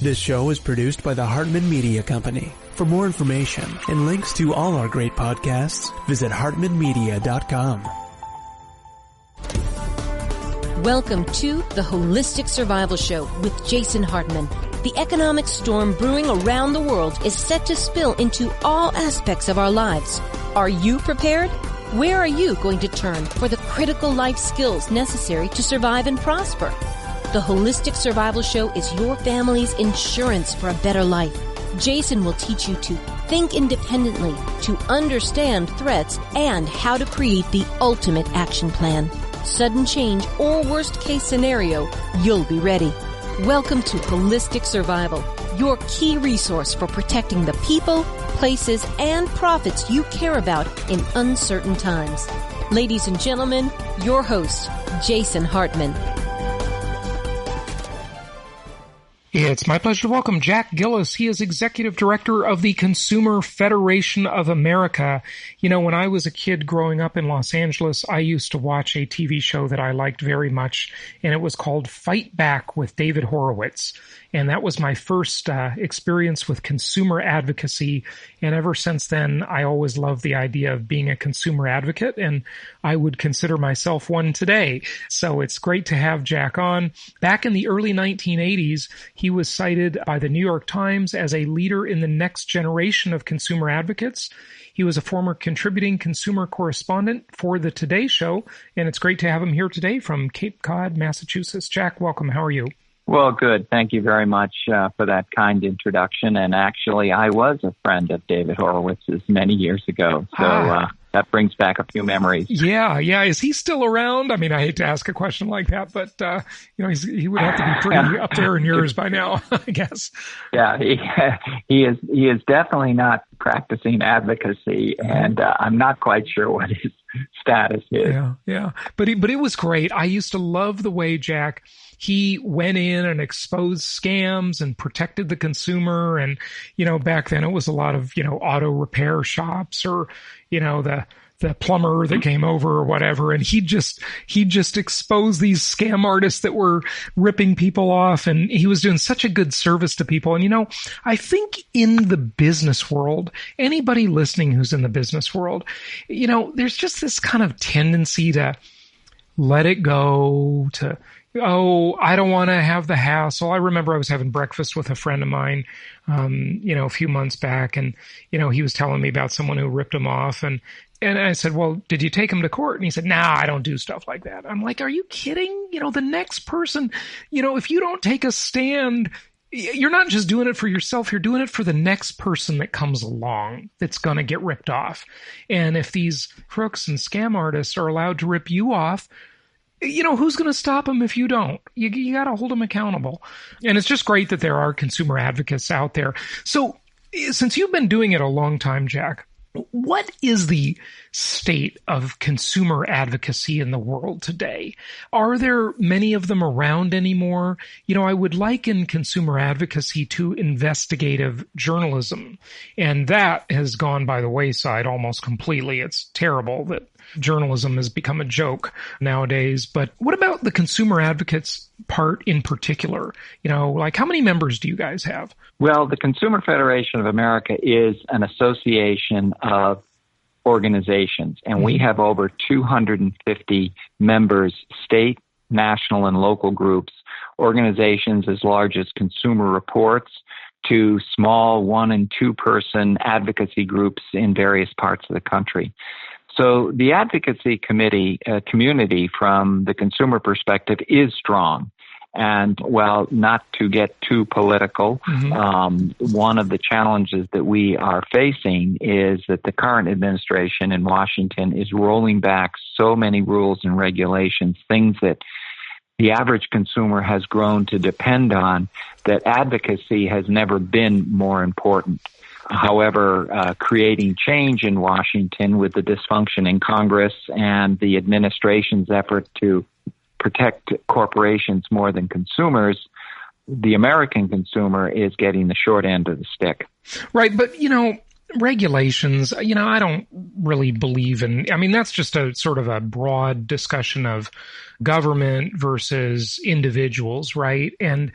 This show is produced by the Hartman Media Company. For more information and links to all our great podcasts, visit hartmanmedia.com. Welcome to the Holistic Survival Show with Jason Hartman. The economic storm brewing around the world is set to spill into all aspects of our lives. Are you prepared? Where are you going to turn for the critical life skills necessary to survive and prosper? The Holistic Survival Show is your family's insurance for a better life. Jason will teach you to think independently, to understand threats, and how to create the ultimate action plan. Sudden change or worst case scenario, you'll be ready. Welcome to Holistic Survival, your key resource for protecting the people, places, and profits you care about in uncertain times. Ladies and gentlemen, your host, Jason Hartman. It's my pleasure to welcome Jack Gillis. He is Executive Director of the Consumer Federation of America. You know, when I was a kid growing up in Los Angeles, I used to watch a TV show that I liked very much, and it was called Fight Back with David Horowitz. And that was my first experience with consumer advocacy. And ever since then, I always loved the idea of being a consumer advocate, and I would consider myself one today. So it's great to have Jack on. Back in the early 1980s, he was cited by the New York Times as a leader in the next generation of consumer advocates. He was a former contributing consumer correspondent for the Today Show, and it's great to have him here today from Cape Cod, Massachusetts. Jack, welcome. How are you? Well, good. Thank you very much for that kind introduction. And actually, I was a friend of David Horowitz's many years ago. So that brings back a few memories. Yeah. Is he still around? I mean, I hate to ask a question like that, but, he would have to be pretty up there in years by now, I guess. Yeah, he is definitely not practicing advocacy, and I'm not quite sure what his status is. Yeah. But it was great. I used to love the way he went in and exposed scams and protected the consumer. And, back then it was a lot of, auto repair shops or, the plumber that came over or whatever. And he just exposed these scam artists that were ripping people off. And he was doing such a good service to people. And, I think in the business world, anybody listening who's in the business world, there's just this kind of tendency to let it go, to, I don't want to have the hassle. I remember I was having breakfast with a friend of mine, a few months back, and, he was telling me about someone who ripped him off. And I said, well, did you take him to court? And he said, nah, I don't do stuff like that. I'm like, are you kidding? The next person, if you don't take a stand, you're not just doing it for yourself, you're doing it for the next person that comes along that's going to get ripped off. And if these crooks and scam artists are allowed to rip you off, who's going to stop them if you don't? You got to hold them accountable. And it's just great that there are consumer advocates out there. So since you've been doing it a long time, Jack, what is the state of consumer advocacy in the world today? Are there many of them around anymore? I would liken consumer advocacy to investigative journalism, and that has gone by the wayside almost completely. It's terrible that journalism has become a joke nowadays. But what about the consumer advocates part in particular? How many members do you guys have? Well, the Consumer Federation of America is an association of organizations, and we have over 250 members, state, national, and local groups, organizations as large as Consumer Reports to small 1- and 2-person advocacy groups in various parts of the country. So the advocacy community from the consumer perspective is strong. And while not to get too political, one of the challenges that we are facing is that the current administration in Washington is rolling back so many rules and regulations, things that the average consumer has grown to depend on, that advocacy has never been more important. However, creating change in Washington with the dysfunction in Congress and the administration's effort to protect corporations more than consumers, the American consumer is getting the short end of the stick. Right. But, Regulations, I don't really believe in, that's just a sort of a broad discussion of government versus individuals, right? And,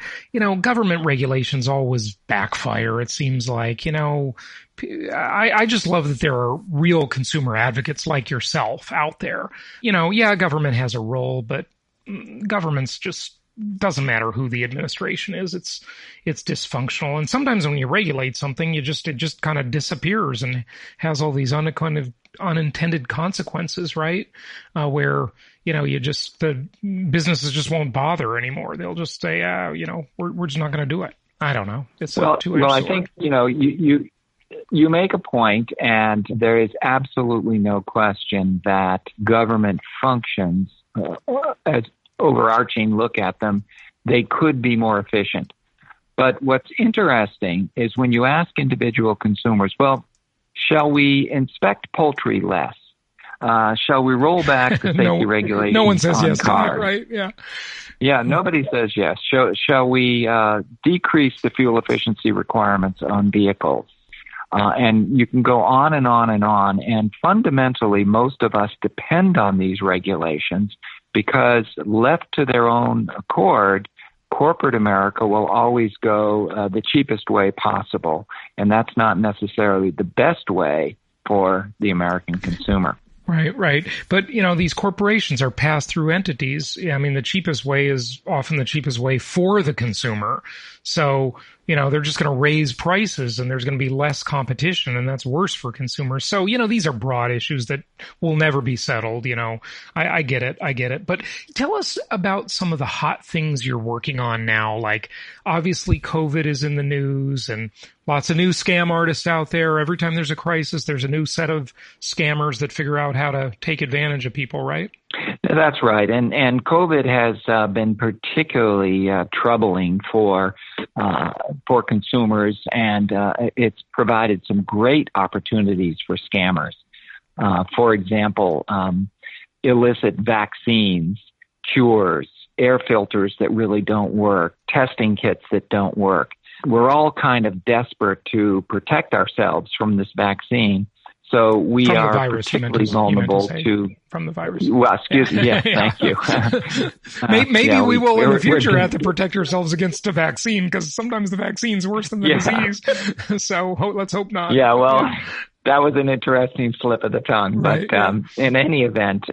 government regulations always backfire, it seems like, I just love that there are real consumer advocates like yourself out there. Government has a role, but government's just doesn't matter who the administration is. It's dysfunctional. And sometimes when you regulate something, it just kind of disappears and has all these unintended consequences, right? Where, the businesses just won't bother anymore. They'll just say, we're just not going to do it. I don't know. It's a two-edged sword. I think, you make a point, and there is absolutely no question that government functions as overarching look at them, they could be more efficient. But what's interesting is when you ask individual consumers, well, shall we inspect poultry less? Shall we roll back the safety regulations? No one says on yes cars? to that, right? Yeah. Yeah, nobody says yes. Shall we decrease the fuel efficiency requirements on vehicles? And you can go on and on and on. And fundamentally, most of us depend on these regulations because left to their own accord, corporate America will always go the cheapest way possible. And that's not necessarily the best way for the American consumer. Right. But, these corporations are pass-through entities. The cheapest way is often the cheapest way for the consumer. So, they're just going to raise prices and there's going to be less competition, and that's worse for consumers. So, these are broad issues that will never be settled. I get it. But tell us about some of the hot things you're working on now. Like, obviously COVID is in the news and lots of new scam artists out there. Every time there's a crisis, there's a new set of scammers that figure out how to take advantage of people, right? That's right. And COVID has been particularly troubling for consumers, and it's provided some great opportunities for scammers. For example, illicit vaccines, cures, air filters that really don't work, testing kits that don't work. We're all kind of desperate to protect ourselves from this vaccine. So we are virus, particularly vulnerable to from the virus. Well, excuse me. Yes, thank you. Maybe we will in the future have to protect ourselves against a vaccine, because sometimes the vaccine's worse than the disease. So let's hope not. Yeah, well, that was an interesting slip of the tongue. But in any event,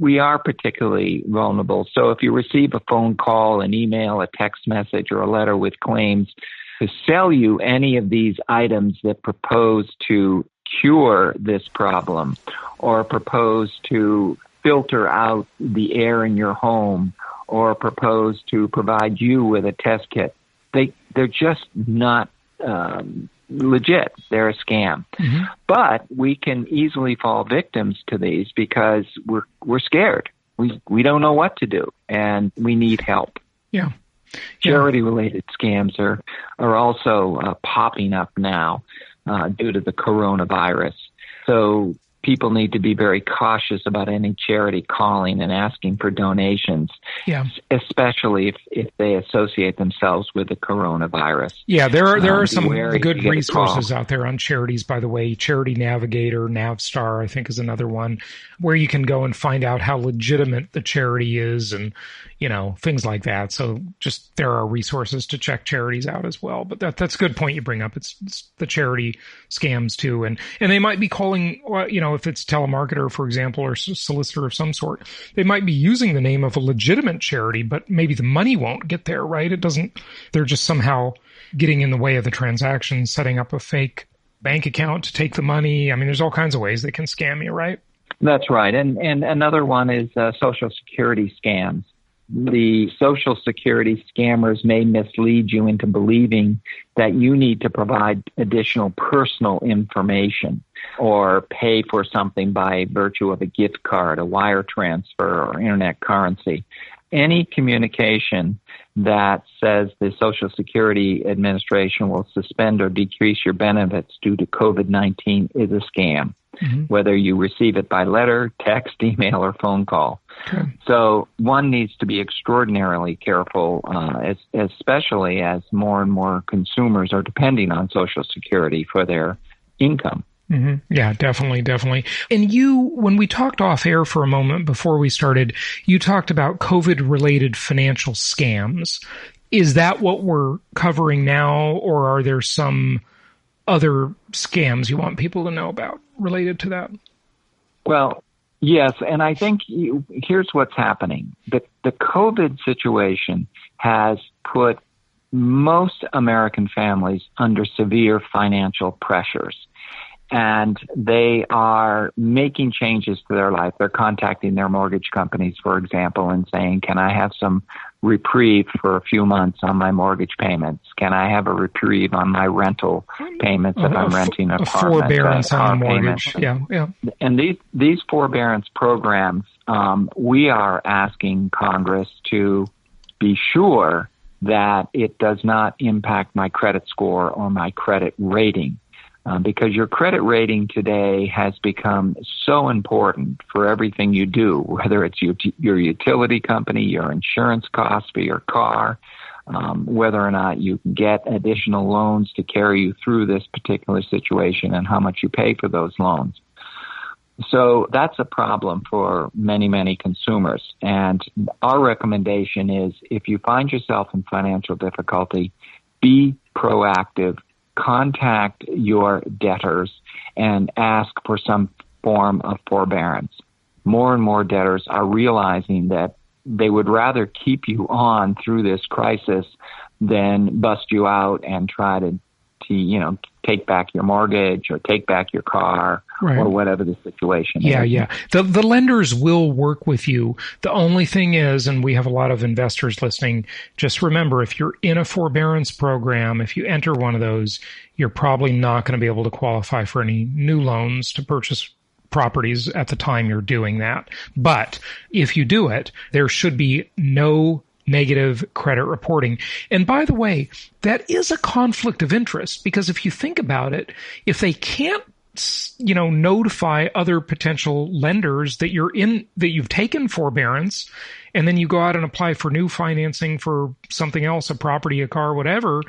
we are particularly vulnerable. So if you receive a phone call, an email, a text message, or a letter with claims to sell you any of these items that propose to cure this problem or propose to filter out the air in your home or propose to provide you with a test kit, they're just not legit. They're a scam. Mm-hmm. But we can easily fall victims to these because we're scared. We don't know what to do, and we need help. Yeah. Charity-related scams are also popping up now due to the coronavirus. So people need to be very cautious about any charity calling and asking for donations, especially if they associate themselves with the coronavirus. Yeah, there are some good resources out there on charities, by the way. Charity Navigator, Navstar, I think, is another one, where you can go and find out how legitimate the charity is and, things like that. So just there are resources to check charities out as well. But that's a good point you bring up. It's the charity scams too. And they might be calling, if it's telemarketer, for example, or solicitor of some sort, they might be using the name of a legitimate charity, but maybe the money won't get there, right? They're just somehow getting in the way of the transaction, setting up a fake bank account to take the money. There's all kinds of ways they can scam you, right? That's right. And another one is Social Security scams. The Social Security scammers may mislead you into believing that you need to provide additional personal information or pay for something by virtue of a gift card, a wire transfer, or internet currency. Any communication that says the Social Security Administration will suspend or decrease your benefits due to COVID-19 is a scam, whether you receive it by letter, text, email, or phone call. Okay. So one needs to be extraordinarily careful, especially as more and more consumers are depending on Social Security for their income. Mm-hmm. Yeah, definitely. And when we talked off air for a moment before we started, you talked about COVID-related financial scams. Is that what we're covering now, or are there some other scams you want people to know about related to that? Well, yes, and I think here's what's happening. The COVID situation has put most American families under severe financial pressures. And they are making changes to their life. They're contacting their mortgage companies, for example, and saying, can I have some reprieve for a few months on my mortgage payments? Can I have a reprieve on my rental payments if I'm renting an apartment? Forbearance on the mortgage. Payments. Yeah. And these forbearance programs, we are asking Congress to be sure that it does not impact my credit score or my credit rating. Because your credit rating today has become so important for everything you do, whether it's your utility company, your insurance costs for your car, whether or not you can get additional loans to carry you through this particular situation and how much you pay for those loans. So that's a problem for many, many consumers. And our recommendation is if you find yourself in financial difficulty, be proactive. Contact your debtors and ask for some form of forbearance. More and more debtors are realizing that they would rather keep you on through this crisis than bust you out and try to take back your mortgage or take back your car, right, or whatever the situation is. Yeah. The lenders will work with you. The only thing is, and we have a lot of investors listening, just remember, if you're in a forbearance program, if you enter one of those, you're probably not going to be able to qualify for any new loans to purchase properties at the time you're doing that. But if you do it, there should be no negative credit reporting. And by the way, that is a conflict of interest, because if you think about it, if they can't, notify other potential lenders that you've taken forbearance, and then you go out and apply for new financing for something else, a property, a car, whatever,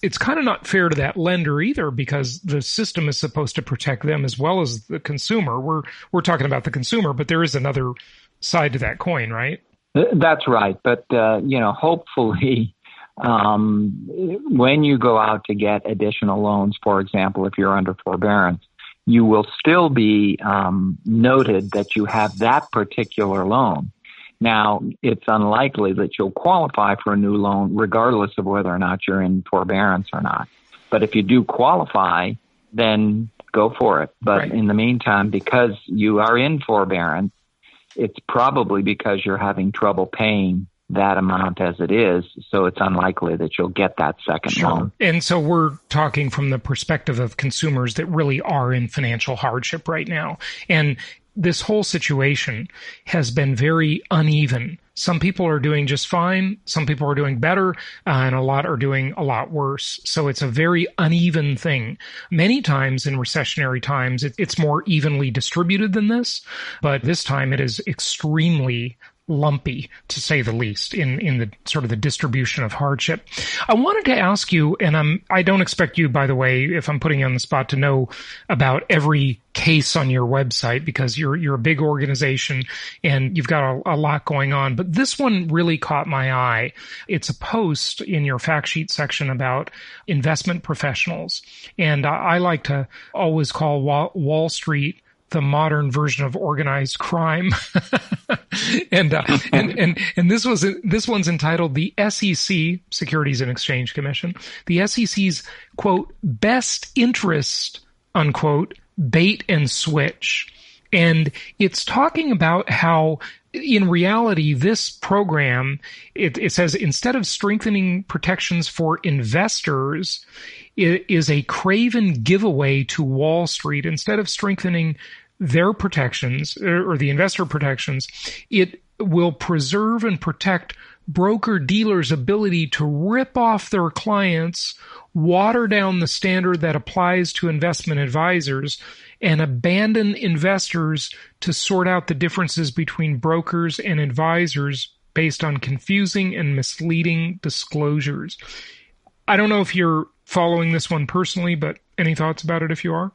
it's kind of not fair to that lender either, because the system is supposed to protect them as well as the consumer. We're talking about the consumer, but there is another side to that coin, right? That's right. But, hopefully, when you go out to get additional loans, for example, if you're under forbearance, you will still be noted that you have that particular loan. Now, it's unlikely that you'll qualify for a new loan regardless of whether or not you're in forbearance or not. But if you do qualify, then go for it. But right, in the meantime, because you are in forbearance, it's probably because you're having trouble paying that amount as it is, so it's unlikely that you'll get that second loan. And so we're talking from the perspective of consumers that really are in financial hardship right now. And this whole situation has been very uneven. Some people are doing just fine, some people are doing better, and a lot are doing a lot worse. So it's a very uneven thing. Many times in recessionary times, it's more evenly distributed than this, but this time it is extremely lumpy, to say the least, in the sort of the distribution of hardship. I wanted to ask you, and I don't expect you, by the way, if I'm putting you on the spot, to know about every case on your website, because you're a big organization and you've got a lot going on. But this one really caught my eye. It's a post in your fact sheet section about investment professionals. And I like to always call Wall Street the modern version of organized crime. and this one's entitled the SEC, Securities and Exchange Commission, the SEC's, quote, best interest, unquote, bait and switch. And it's talking about how in reality, this program, it says instead of strengthening protections for investors, it is a craven giveaway to Wall Street. Instead of strengthening their protections or the investor protections, it will preserve and protect broker-dealers' ability to rip off their clients, water down the standard that applies to investment advisors, and abandon investors to sort out the differences between brokers and advisors based on confusing and misleading disclosures. I don't know if you're following this one personally, but any thoughts about it if you are?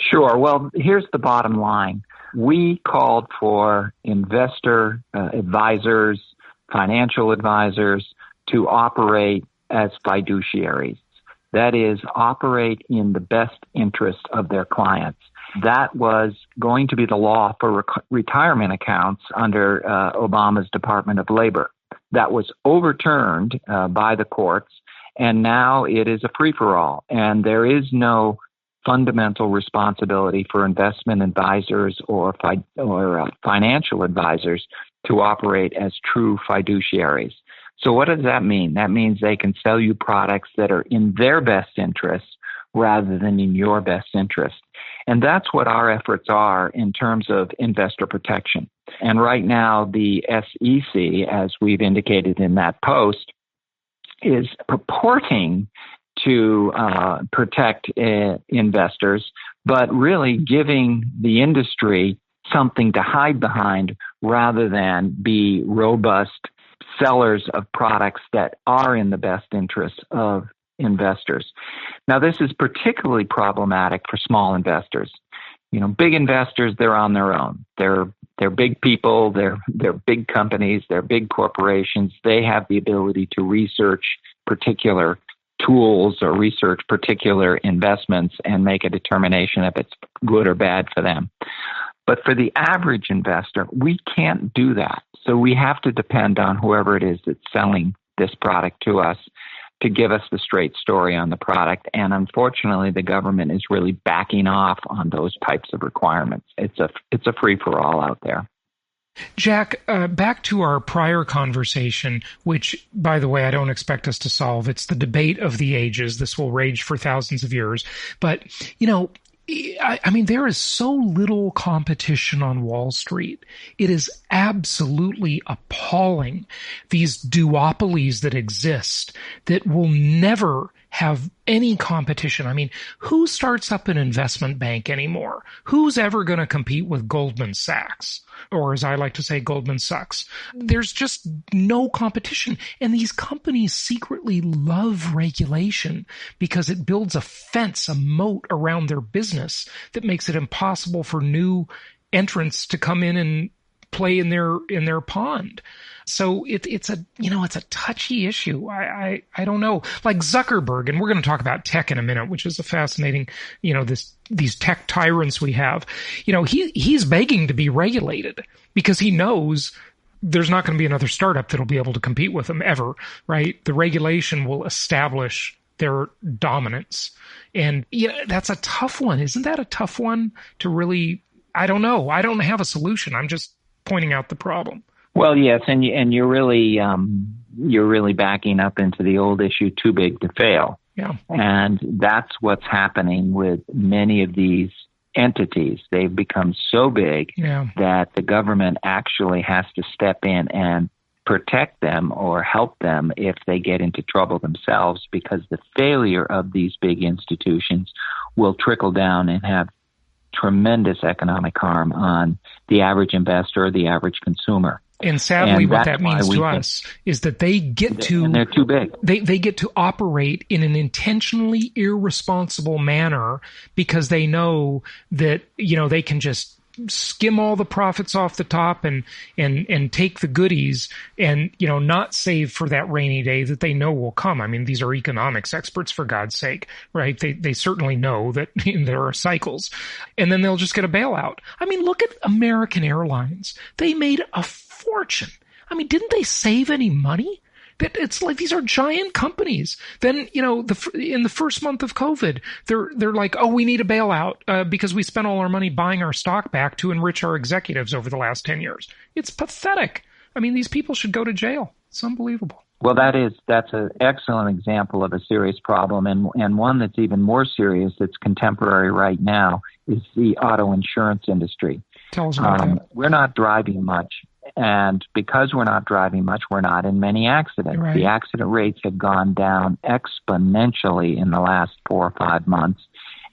Sure. Well, here's the bottom line. We called for investor advisors, financial advisors to operate as fiduciaries. That is, operate in the best interest of their clients. That was going to be the law for retirement accounts under Obama's Department of Labor. That was overturned by the courts, and now it is a free-for-all, and there is no fundamental responsibility for investment advisors or financial advisors to operate as true fiduciaries. So what does that mean? That means they can sell you products that are in their best interest rather than in your best interest. And that's what our efforts are in terms of investor protection. And right now, the SEC, as we've indicated in that post, is purporting to protect investors, but really giving the industry something to hide behind rather than be robust sellers of products that are in the best interests of investors. Now, this is particularly problematic for small investors. You know, big investors, they're on their own. They're big people, they're big companies, they're big corporations. They have the ability to research particular tools or research particular investments and make a determination if it's good or bad for them. But for the average investor, we can't do that. So we have to depend on whoever it is that's selling this product to us to give us the straight story on the product. And unfortunately, the government is really backing off on those types of requirements. It's a free-for-all out there. Jack, back to our prior conversation, which, by the way, I don't expect us to solve. It's the debate of the ages. This will rage for thousands of years. But, you know, I mean, there is so little competition on Wall Street. It is absolutely appalling, these duopolies that exist that will never have any competition. I mean, who starts up an investment bank anymore? Who's ever going to compete with Goldman Sachs? Or as I like to say, Goldman sucks. There's just no competition. And these companies secretly love regulation because it builds a fence, a moat around their business that makes it impossible for new entrants to come in and play in their pond. So it's a touchy issue. I don't know. Like Zuckerberg, and we're going to talk about tech in a minute, which is a fascinating, these tech tyrants we have. He's begging to be regulated because he knows there's not going to be another startup that'll be able to compete with him ever, right? The regulation will establish their dominance. And that's a tough one. Isn't that a tough one to really, I don't know. I don't have a solution. I'm just pointing out the problem. Well, yes, and you're really backing up into the old issue, too big to fail. Yeah. And that's what's happening with many of these entities. They've become so big that the government actually has to step in and protect them or help them if they get into trouble themselves, because the failure of these big institutions will trickle down and have tremendous economic harm on the average investor or the average consumer. And sadly, what that means to us is that they get to, and they're too big. They get to operate in an intentionally irresponsible manner because they know that, they can just skim all the profits off the top and take the goodies and, not save for that rainy day that they know will come. I mean, these are economics experts, for God's sake, right? They certainly know that there are cycles, and then they'll just get a bailout. I mean, look at American Airlines. They made a fortune. I mean, didn't they save any money? It's like these are giant companies. Then, in the first month of COVID, they're like, oh, we need a bailout because we spent all our money buying our stock back to enrich our executives over the last 10 years. It's pathetic. I mean, these people should go to jail. It's unbelievable. Well, that's an excellent example of a serious problem, and one that's even more serious that's contemporary right now is the auto insurance industry. Tell us about that. We're not driving much. And because we're not driving much, we're not in many accidents. Right. The accident rates have gone down exponentially in the last 4 or 5 months.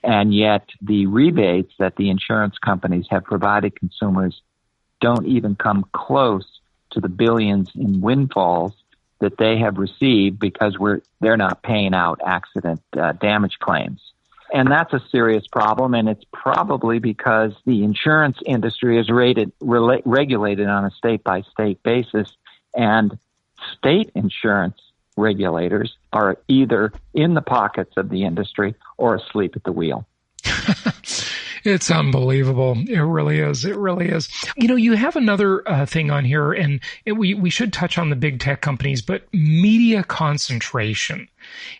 And yet the rebates that the insurance companies have provided consumers don't even come close to the billions in windfalls that they have received because they're not paying out accident damage claims. And that's a serious problem, and it's probably because the insurance industry is regulated on a state-by-state basis, and state insurance regulators are either in the pockets of the industry or asleep at the wheel. It's unbelievable. It really is. It really is. You know, you have another thing on here, and we should touch on the big tech companies, but media concentration.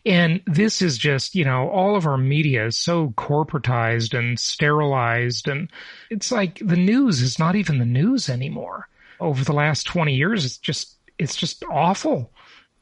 And this is just, you know, all of our media is so corporatized and sterilized, and it's like the news is not even the news anymore. Over the last 20 years, it's just awful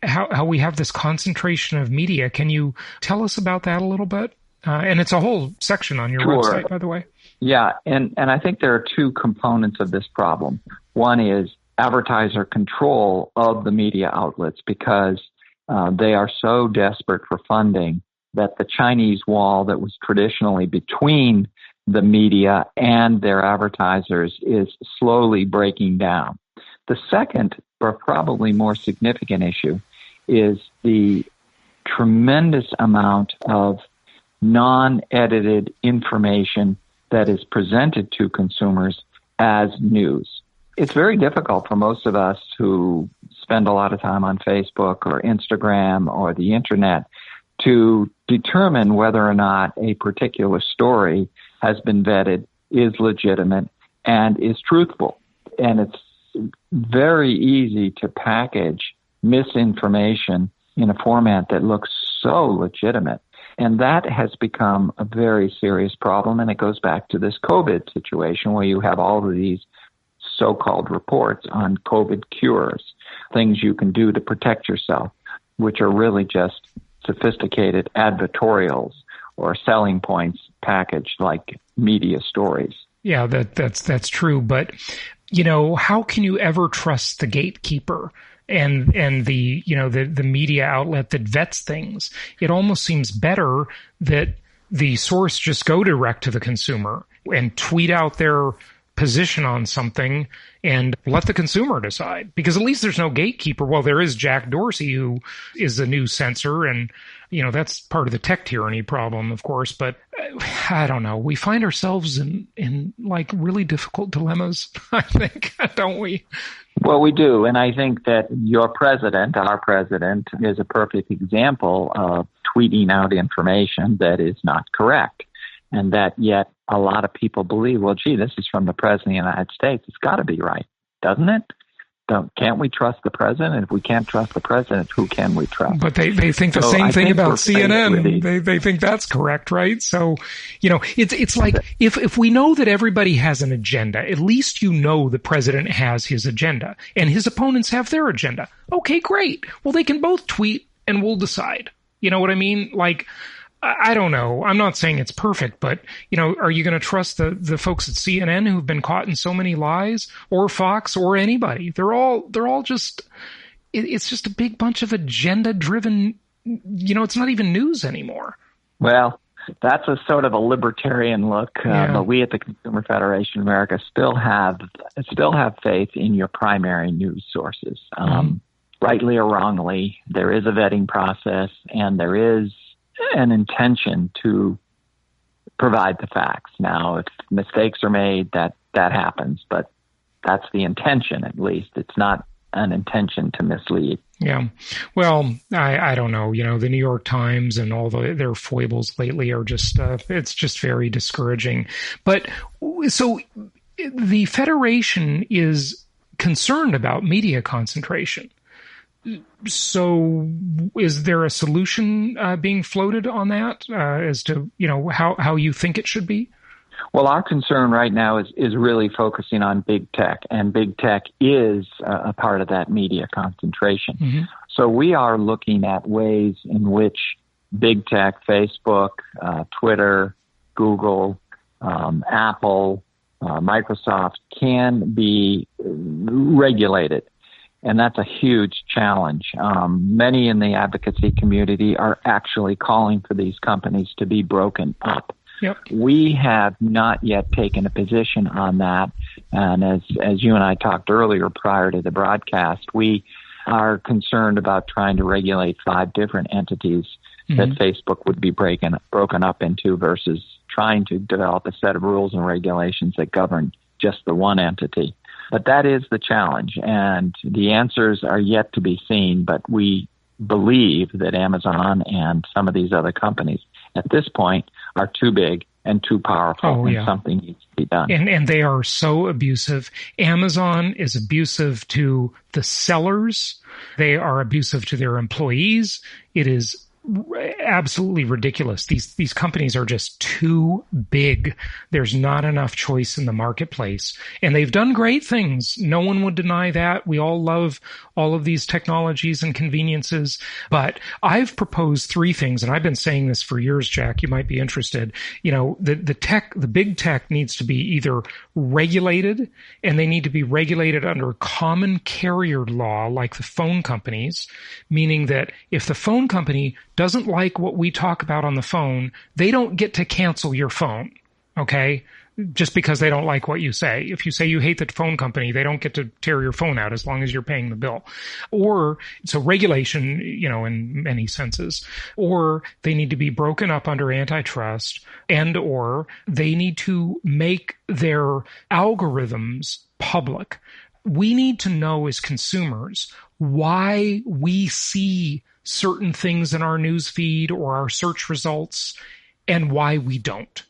how we have this concentration of media. Can you tell us about that a little bit? And it's a whole section on your website, by the way. Yeah, and I think there are two components of this problem. One is advertiser control of the media outlets, because they are so desperate for funding that the Chinese wall that was traditionally between the media and their advertisers is slowly breaking down. The second, or probably more significant issue, is the tremendous amount of non-edited information that is presented to consumers as news. It's very difficult for most of us who spend a lot of time on Facebook or Instagram or the internet to determine whether or not a particular story has been vetted, is legitimate, and is truthful. And it's very easy to package misinformation in a format that looks so legitimate. And that has become a very serious problem, and it goes back to this COVID situation where you have all of these so-called reports on COVID cures, things you can do to protect yourself, which are really just sophisticated advertorials or selling points packaged like media stories. Yeah, that's true. But, you know, how can you ever trust the gatekeeper and the, you know, the media outlet that vets things? It almost seems better that the source just go direct to the consumer and tweet out their position on something and let the consumer decide, because at least there's no gatekeeper. Well, there is Jack Dorsey, who is the news censor, and, you know, that's part of the tech tyranny problem, of course. But I don't know. We find ourselves in like really difficult dilemmas, I think, don't we? Well, we do. And I think that our president, is a perfect example of tweeting out information that is not correct. And that yet a lot of people believe, well, gee, this is from the president of the United States. It's got to be right, doesn't it? Can't we trust the president? If we can't trust the president, who can we trust? But they think the same thing about CNN. They think that's correct, right? So, you know, it's like if we know that everybody has an agenda, at least you know the president has his agenda and his opponents have their agenda. Okay, great. Well, they can both tweet and we'll decide. You know what I mean? Like, I don't know. I'm not saying it's perfect, but, you know, are you going to trust the folks at CNN who've been caught in so many lies, or Fox, or anybody? They're all just, it's just a big bunch of agenda driven, you know, it's not even news anymore. Well, that's a sort of a libertarian look, but we at the Consumer Federation of America still have faith in your primary news sources. Rightly or wrongly, there is a vetting process, and there is an intention to provide the facts. Now, if mistakes are made, that happens, but that's the intention, at least. It's not an intention to mislead. Yeah. Well, I don't know. You know, the New York Times and all their foibles lately are just, it's just very discouraging. But so the Federation is concerned about media concentration. So is there a solution being floated on that as to, you know, how you think it should be? Well, our concern right now is really focusing on big tech, and big tech is a part of that media concentration. Mm-hmm. So we are looking at ways in which big tech, Facebook, Twitter, Google, Apple, Microsoft can be regulated. And that's a huge challenge. Many in the advocacy community are actually calling for these companies to be broken up. Yep. We have not yet taken a position on that. And as you and I talked earlier prior to the broadcast, we are concerned about trying to regulate 5 different entities that Facebook would be broken up into versus trying to develop a set of rules and regulations that govern just the one entity. But that is the challenge, and the answers are yet to be seen, but we believe that Amazon and some of these other companies at this point are too big and too powerful, and something needs to be done. And they are so abusive. Amazon is abusive to the sellers. They are abusive to their employees. It is absolutely ridiculous. These companies are just too big. There's not enough choice in the marketplace. And they've done great things. No one would deny that. We all love all of these technologies and conveniences. But I've proposed three things, and I've been saying this for years, Jack. You might be interested. You know, the big tech needs to be either regulated, and they need to be regulated under common carrier law like the phone companies, meaning that if the phone company doesn't like what we talk about on the phone, they don't get to cancel your phone, okay? Just because they don't like what you say. If you say you hate the phone company, they don't get to tear your phone out as long as you're paying the bill. Or, so regulation, you know, in many senses. Or they need to be broken up under antitrust, and or they need to make their algorithms public. We need to know as consumers why we see certain things in our news feed or our search results and why we don't.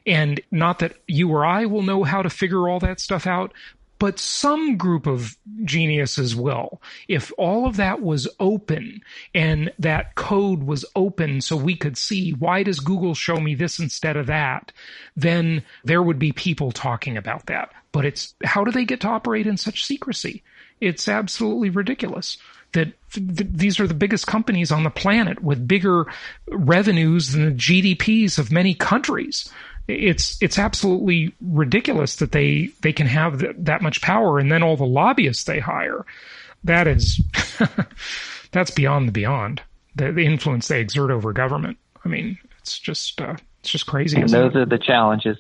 And not that you or I will know how to figure all that stuff out, but some group of geniuses will. If all of that was open and that code was open so we could see, why does Google show me this instead of that, then there would be people talking about that. But it's, how do they get to operate in such secrecy? It's absolutely ridiculous that these are the biggest companies on the planet with bigger revenues than the GDPs of many countries. It's absolutely ridiculous that they can have that much power, and then all the lobbyists they hire. That is, that's beyond the beyond. The influence they exert over government. I mean, it's just crazy. And those are the challenges.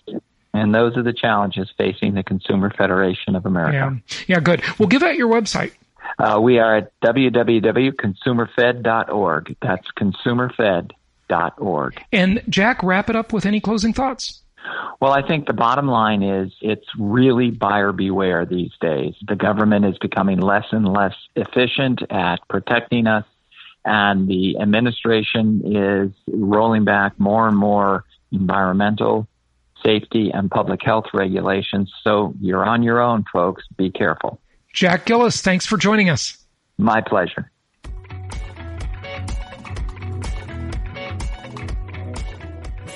And those are the challenges facing the Consumer Federation of America. Yeah, good. Well, give out your website. We are at www.consumerfed.org. That's consumerfed.org. And Jack, wrap it up with any closing thoughts. Well, I think the bottom line is it's really buyer beware these days. The government is becoming less and less efficient at protecting us, and the administration is rolling back more and more environmental, safety, and public health regulations. So you're on your own, folks. Be careful. Jack Gillis, thanks for joining us. My pleasure.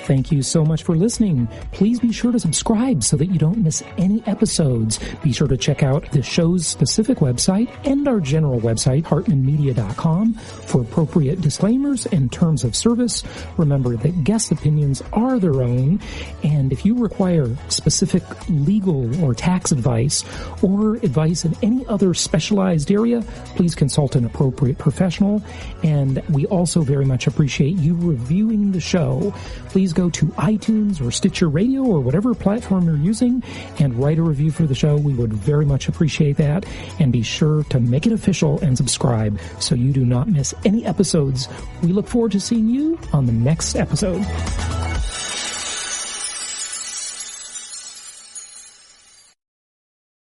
Thank you so much for listening. Please be sure to subscribe so that you don't miss any episodes. Be sure to check out the show's specific website and our general website, hartmanmedia.com, for appropriate disclaimers and terms of service. Remember that guest opinions are their own, and if you require specific legal or tax advice or advice in any other specialized area, please consult an appropriate professional. And we also very much appreciate you reviewing the show. Please go to iTunes or Stitcher Radio or whatever platform you're using and write a review for the show. We would very much appreciate that. And be sure to make it official and subscribe so you do not miss any episodes. We look forward to seeing you on the next episode.